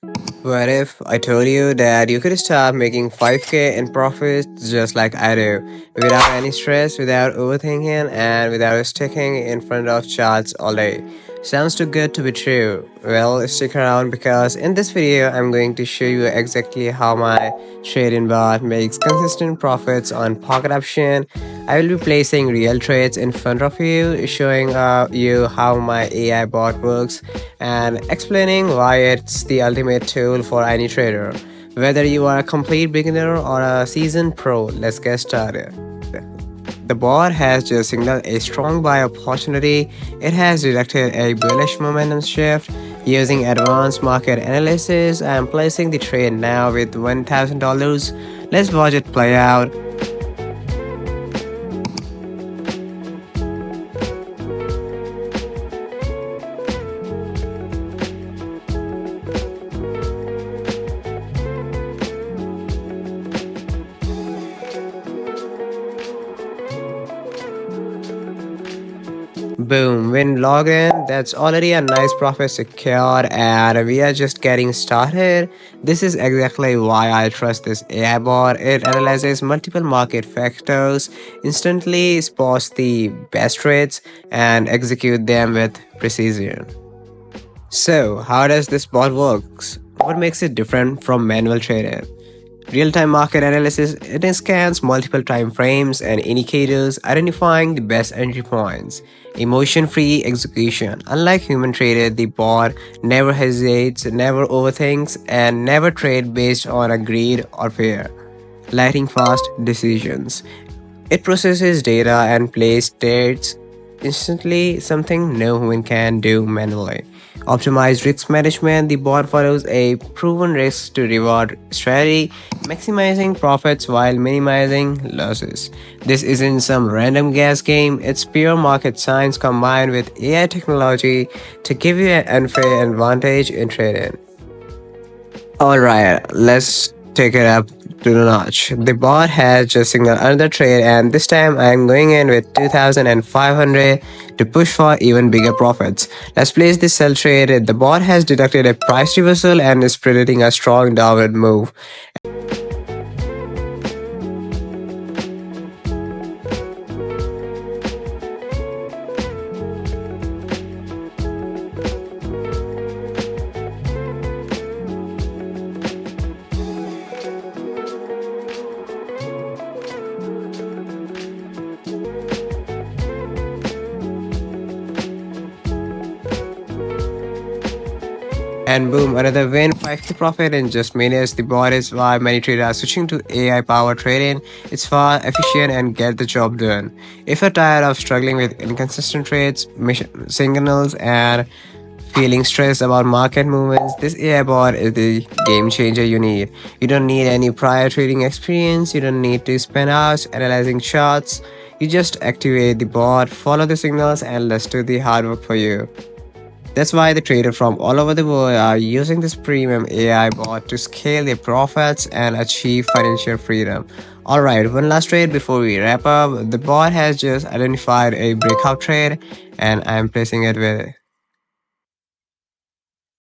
What if I told you that you could start making 5K in profits just like I do, without any stress, without overthinking, and without sticking in front of charts all day? Sounds too good to be true. Well, stick around because in this video, I'm going to show you exactly how my trading bot makes consistent profits on pocket option. I will be placing real trades in front of you, showing you how my AI bot works and explaining why it's the ultimate tool for any trader. Whether you are a complete beginner or a seasoned pro, let's get started. The bot has just signaled a strong buy opportunity. It has detected a bullish momentum shift. Using advanced market analysis, I am placing the trade now with $1,000. Let's watch it play out. Boom, when logged in, that's already a nice profit secured and we are just getting started. This is exactly why I trust this AI bot. It analyzes multiple market factors, instantly spots the best trades and execute them with precision. So, how does this bot works? What makes it different from manual trading? Real-time market analysis, it scans multiple time frames and indicators, identifying the best entry points. Emotion-free execution. Unlike human trader, the bot never hesitates, never overthinks, and never trade based on a greed or fear. Lightning fast decisions. It processes data and plays trades instantly, something no human can do manually. Optimized risk management. The bot follows a proven risk to reward strategy, maximizing profits while minimizing losses. This isn't some random guess game, it's pure market science combined with AI technology to give you an unfair advantage in trading. Alright, let's take it up to the notch. The bot has just signaled another trade and this time I'm going in with 2,500 to push for even bigger profits. Let's place this sell trade. The bot has deducted a price reversal and is predicting a strong downward move. And boom, another win, 5K profit in just minutes. The bot is why many traders are switching to AI powered trading. It's fast, efficient, and get the job done. If you're tired of struggling with inconsistent trades, signals, and feeling stressed about market movements, this AI bot is the game changer you need. You don't need any prior trading experience. You don't need to spend hours analyzing charts. You just activate the bot, follow the signals, and let's do the hard work for you. That's why the traders from all over the world are using this premium AI bot to scale their profits and achieve financial freedom. Alright, one last trade before we wrap up. The bot has just identified a breakout trade and I'm placing it with